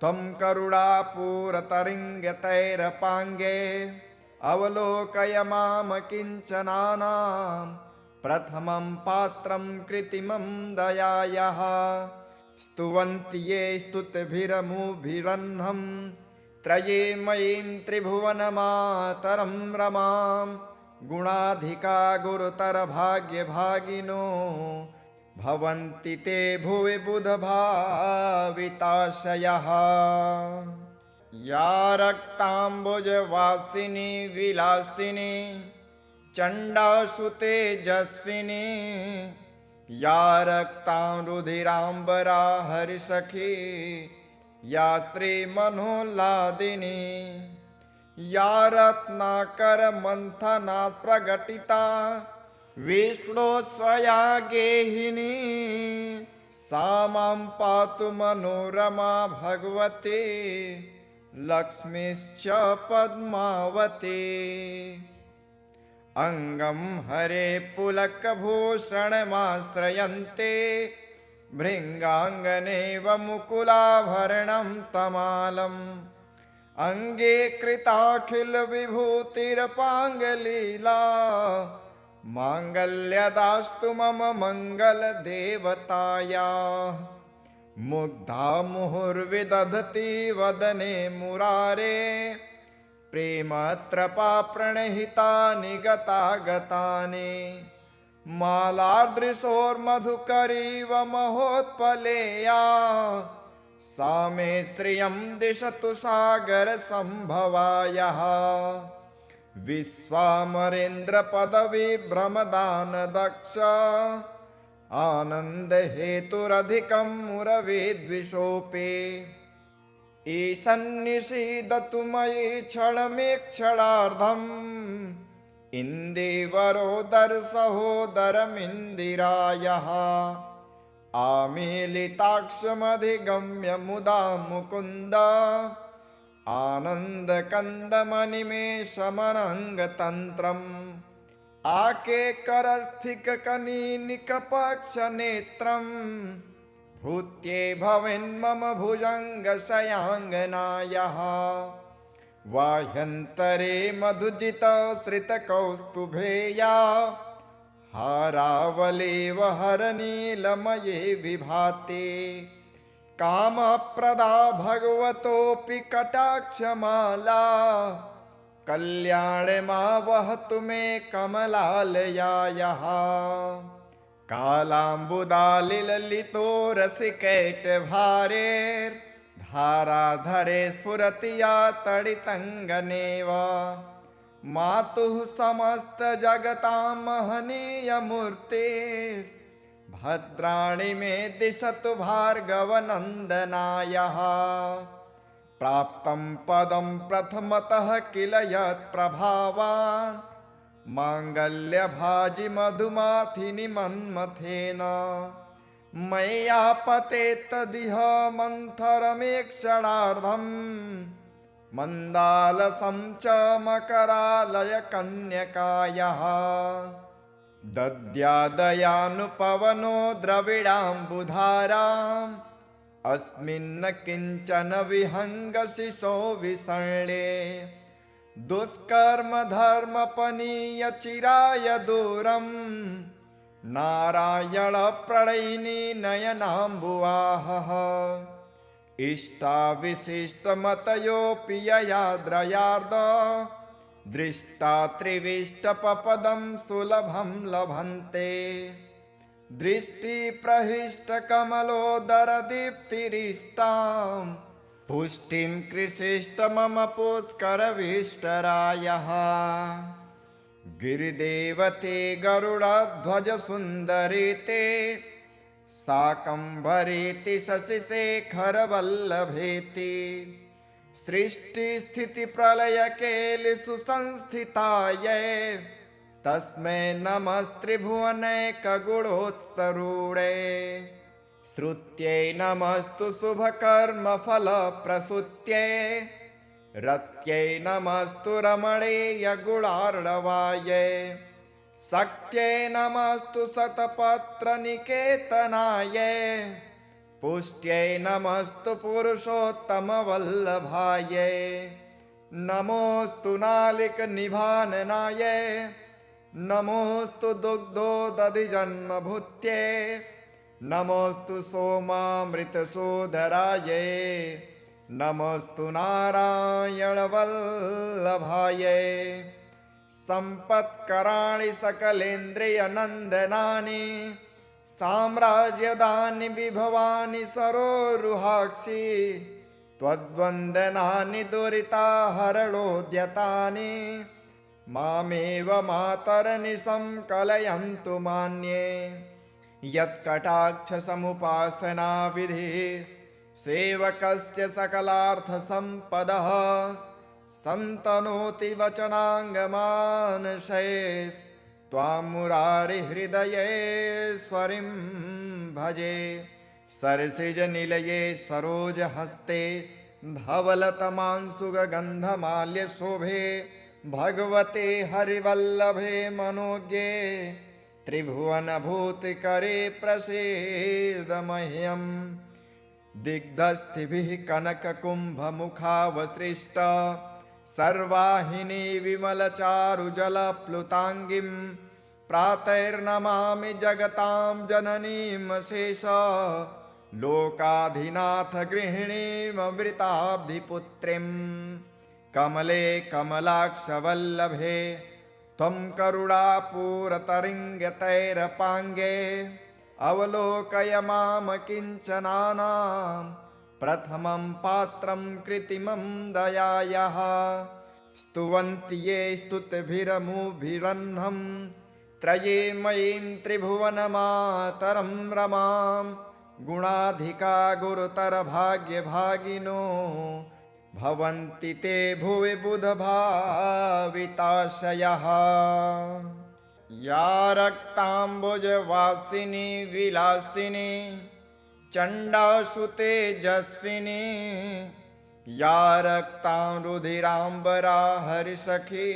त्वं करुणापूरतरङ्गतैरपाङ्गे अवलोकय माम किञ्चनानां प्रथमं पात्रं कृत्रिमं दयायाः। स्तुवन्ति ये स्तुतिभिरमुभिरह्नं त्रये मयीं त्रिभुवनमातरं रमां। गुणाधिका गुरुतरभाग्यभागिनो भवन्ति ते भुवि बुधभाविताशयः। या रक्ताम्बुजवासिनी विलासिनी चण्डासुतेजस्विनी या रक्तां रुधिराम्बरा हरिसखी या श्रीमनोल्लादिनी या रत्नाकरमन्थनात् प्रकटिता विष्णो स्वया गेहिनी सा मां पातु मनोरमा भगवती लक्ष्मीश्च पद्मावती। अंगं हरे पुलकभूषणमाश्रयन्ते भृङ्गाङ्गनेव मुकुलाभरणं तमालम्। अंगे कृताखिलविभूतिरपाङ्गलीला माङ्गल्यदास्तु मम मङ्गलदेवतायाः। मुग्धा मुहुर्विदधति वदने मुरारे प्रेमत्रपा प्रणहितानि गतागतानि। मालादृशोर्मधुकरीव महोत्पलेया सा मे श्रियं दिशतु सागरसम्भवायः। विश्वामरेन्द्रपदविभ्रमदानदक्ष आनन्दहेतुरधिकं मुरविद्विषोऽपि। ईशन्निषीदतु मयि क्षणमेक्षणार्धम् इन्दिवरोदरसहोदरमिन्दिरायः। आमीलिताक्षमधिगम्य मुदा मुकुन्द आनन्दकन्दमनिमेषमनङ्गतन्त्रम्। आकेकरस्थिककनीनिकपक्षनेत्रम् भूत्ये भवेन्मम भुजङ्गशयाङ्गनायः। वाह्यन्तरे मधुजितश्रितकौस्तुभेया हारावलेव हरनीलमये विभाते। कामप्रदा भगवतोऽपि कटाक्षमाला कल्याणमावहतु मे कमलालयायः। कालाम्बुदालिललितो रसिकैटभारेर्धाराधरे स्फुरति या तडितङ्गनेव। मातुः समस्तजगतां महनीयमूर्तिर्भद्राणि मे दिशतु भार्गवनन्दनायः। प्राप्तं पदं प्रथमतः किल यत्प्रभावान् माङ्गल्यभाजि मधुमाथिनि मन्मथेन। मय्यापतेत्तदिह मन्थरमेक्षणार्धम् मन्दालसं च मकरालयकन्यकायः। दद्यादयानुपवनो द्रविडाम्बुधाराम् अस्मिन्न किञ्चन विहङ्गशिशो विसर्णे। दुष्कर्मधर्मपनीयचिराय दूरम् नारायणप्रणयिनी नयनाम्बुवाहः। इष्टाविशिष्टमतयोऽपि ययाद्रयार्द दृष्टा त्रिविष्टपपदं सुलभं लभन्ते दृष्टिप्रहिष्टकमलोदरदीप्तिरिष्टां पुष्टिं कृषिष्ट मम पुष्करविष्टरायः गिरिदेवते गरुडध्वजसुन्दरी ते शाकम्भरीति शशिशेखरवल्लभेति सृष्टिस्थितिप्रलयकेलिषु संस्थितायै तस्मै नमस्त्रिभुवनैकगुणोत्तरूढे श्रुत्यै नमस्तु शुभकर्मफलप्रसूत्यै रत्यै नमस्तु रमणीयगुणार्णवायै शक्त्यै नमस्तु शतपत्रनिकेतनायै पुष्ट्यै नमस्तु पुरुषोत्तमवल्लभायै नमोऽस्तु नालिकनिभाननायै नमोऽस्तु दुग्धोदधिजन्मभूत्यै नमोऽस्तु सोमामृतसोदरायै नमोऽस्तु नारायणवल्लभायै सम्पत्कराणि सकलेन्द्रियनन्दनानि साम्राज्यदानि विभवानि सरोरुहाक्षि त्वद्वन्दनानि दुरिताहरणोद्यतानि मामेव मातरनिशं कलयन्तु मान्ये यत्कटाक्षसमुपासनाविधिः सेवकस्य सकलार्थसम्पदः सन्तनोति वचनाङ्गमानशे त्वां मुरारिहृदयेश्वरीं भजे सरसिजनिलये सरोजहस्ते धवलतमांशुगन्धमाल्यशोभे भगवते हरिवल्लभे मनोज्ञे त्रिभुवनभूतिकरे प्रसीद मह्यम् दिग्धस्थिभिः कनककुम्भमुखावसृष्ट सर्वाहिनी विमलचारुजलप्लुताङ्गीं प्रातैर्नमामि जगतां जननीमशेष लोकाधिनाथ गृहिणीममृताब्धिपुत्रीं कमले कमलाक्षवल्लभे त्वं करुणापूरतरिङ्गतैरपाङ्गे अवलोकय माम किञ्चनानां प्रथमं पात्रं कृत्रिमं दयायाः स्तुवन्ति ये स्तुतिभिरमुभिरह्नं त्रये मयीं त्रिभुवनमातरं रमां गुणाधिका गुरुतरभाग्यभागिनो भवन्ति ते भुवि बुधभाविताशयः या रक्ताम्बुजवासिनी विलासिनी चण्डासु तेजस्विनी या रक्तां रुधिराम्बरा हरिसखी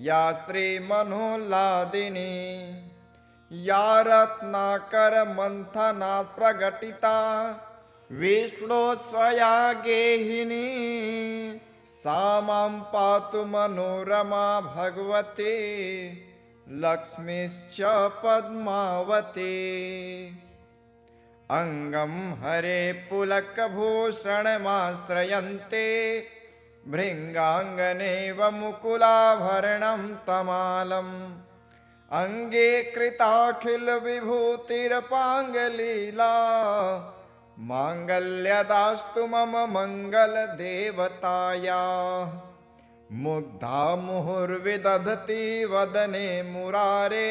या श्रीमनोल्लादिनी या रत्नाकरमन्थनात् प्रकटिता विष्णो स्वया गेहिनी सा मां पातु मनोरमा भगवती लक्ष्मीश्च पद्मावती अंगं हरे पुलकभूषणमाश्रयन्ते भृङ्गाङ्गनेव मुकुलाभरणं तमालम् अंगे कृताखिलविभूतिरपाङ्गलीला माङ्गल्यदास्तु मम मङ्गलदेवतायाः मुग्धा मुहुर्विदधति वदने मुरारे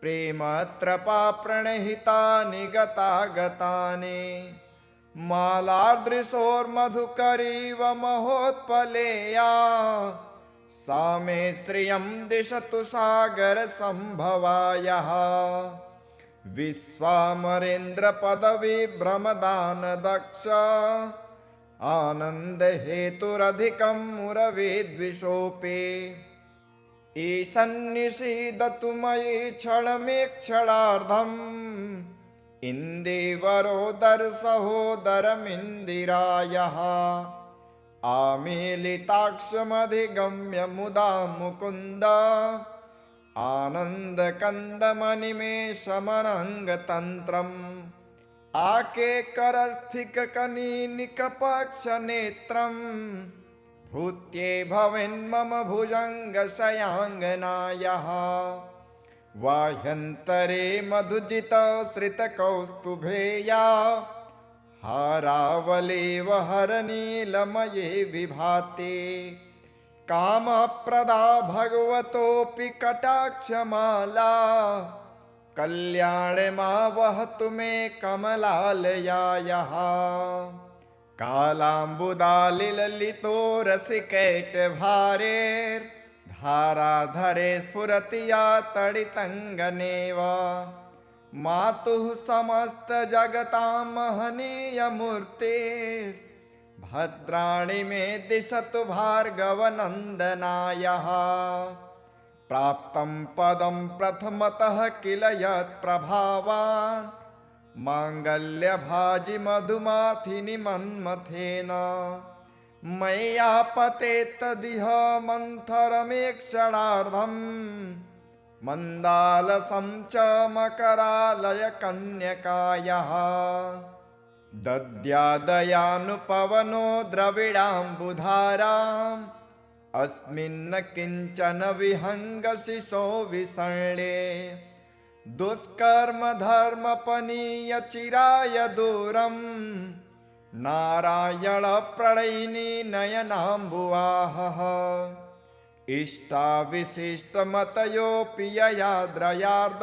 प्रेमत्रपा प्रणहितानि गतागतानि मालादृशोर्मधुकरीव महोत्पलेया सा मे श्रियं दिशतु सागरसम्भवायः विश्वामरेन्द्रपदविभ्रमदानदक्ष आनन्दहेतुरधिकं मुरविद्विषोऽपि ईशन्निषीदतु मयि क्षणमेक्षणार्धम् इन्दिवरोदरसहोदरमिन्दिरायः आमीलिताक्षमधिगम्य मुदा मुकुन्द आनन्दकन्दमनिमेषमनङ्गतन्त्रम् आकेकरस्थिककनीनिकपक्षनेत्रम् भूत्ये भवेन्मम भुजङ्गशयाङ्गनायः वाह्यन्तरे मधुजितश्रितकौस्तुभेया हारावलेव हरनीलमये विभाते कामप्रदा भगवतोऽपि कटाक्षमाला कल्याणमा वहतु मे कमलालयायः कालाम्बुदालिललितो रसिकैटभारेर्धाराधरे स्फुरति या तडितङ्गनेव मातुः समस्तजगतां महनीयमूर्तिर्भद्राणि मे दिशतु भार्गवनन्दनायः प्राप्तं पदं प्रथमतः किल यत्प्रभावान् माङ्गल्यभाजि मधुमाथिनि मन्मथेन मय्यापते तदिह मन्थरमेक्षणार्धम् मन्दालसं च मकरालयकन्यकायः दद्यादयानुपवनो द्रविडाम्बुधाराम् अस्मिन्न किञ्चन विहङ्गशिशो विसर्णे दुष्कर्मधर्मपनीयचिराय दूरम् नारायणप्रणयिनी नयनाम्बुवाहः इष्टाविशिष्टमतयोऽपि ययाद्रयार्द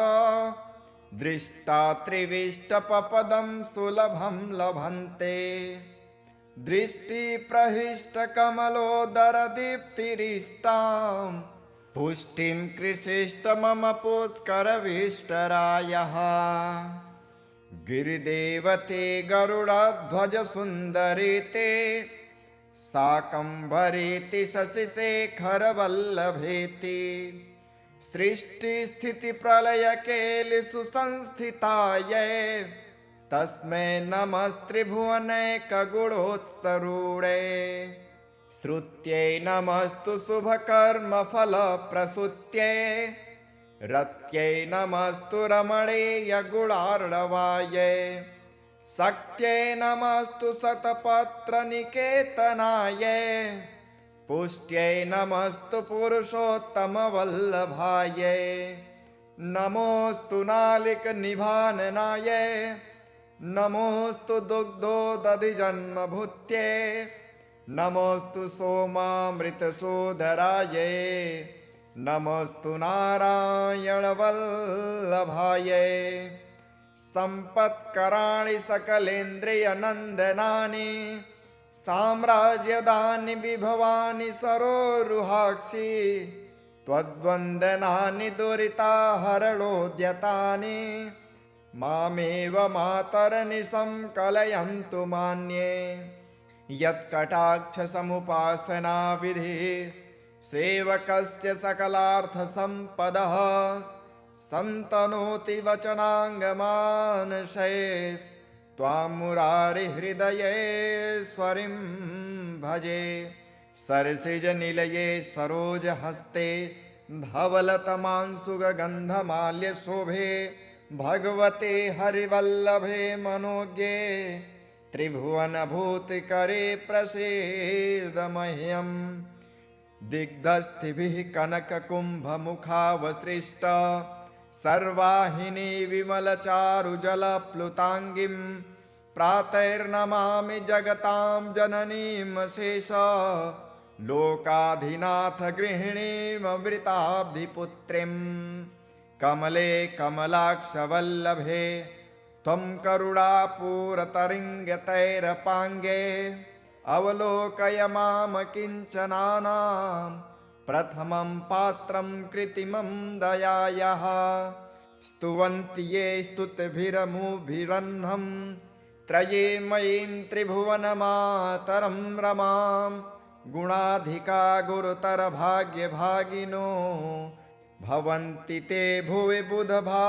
दृष्टा त्रिविष्टपपदं सुलभं लभन्ते दृष्टिप्रहिष्टकमलोदरदीप्तिरिष्टां पुष्टिं कृषिष्ट मम पुष्करविष्टरायः गिरिदेवते गरुडध्वजसुन्दरीते शाकम्भरीति शशिशेखरवल्लभेति सृष्टिस्थितिप्रलयकेलिषु संस्थितायै तस्मै नमस्त्रिभुवनैकगुणोत्तरूढे श्रुत्यै नमस्तु शुभकर्मफलप्रसूत्यै रत्यै नमस्तु रमणीयगुणार्णवायै शक्त्यै नमस्तु शतपत्रनिकेतनायै पुष्ट्यै नमस्तु पुरुषोत्तमवल्लभायै नमोऽस्तु नालिकनिभाननायै नमोऽस्तु दुग्धोदधिजन्मभूत्यै नमोऽस्तु सोमामृतसोदरायै नमोऽस्तु नारायणवल्लभायै सम्पत्कराणि सकलेन्द्रियनन्दनानि साम्राज्यदानि विभवानि सरोरुहाक्षि त्वद्वन्दनानि दुरिताहरणोद्यतानि मामेव मातरनिशं कलयन्तु मान्ये यत्कटाक्षसमुपासनाविधि सेवकस्य सकलार्थसम्पदः सन्तनोति वचनाङ्गमानशे त्वां मुरारिहृदयेश्वरीं भजे सरसिजनिलये सरोजहस्ते धवलतमांसुगन्धमाल्यशोभे भगवते हरिवल्लभे मनोज्ञे त्रिभुवनभूतिकरे प्रसीद मह्यम् दिग्धस्थिभिः कनककुम्भमुखावसृष्ट सर्वाहिनी विमलचारुजलप्लुताङ्गीं प्रातैर्नमामि जगतां जननीमशेष लोकाधिनाथ गृहिणीममृताब्धिपुत्रीं कमले कमलाक्षवल्लभे त्वं करुणापूरतरिङ्गतैरपाङ्गे अवलोकय माम किञ्चनानां प्रथमं पात्रं कृत्रिमं दयायाः स्तुवन्ति ये स्तुतिभिरमुभिरह्नं त्रये मयीं त्रिभुवनमातरं रमां गुणाधिका गुरुतरभाग्यभागिनो भवन्ति ते भुवि बुधभाविताशयः।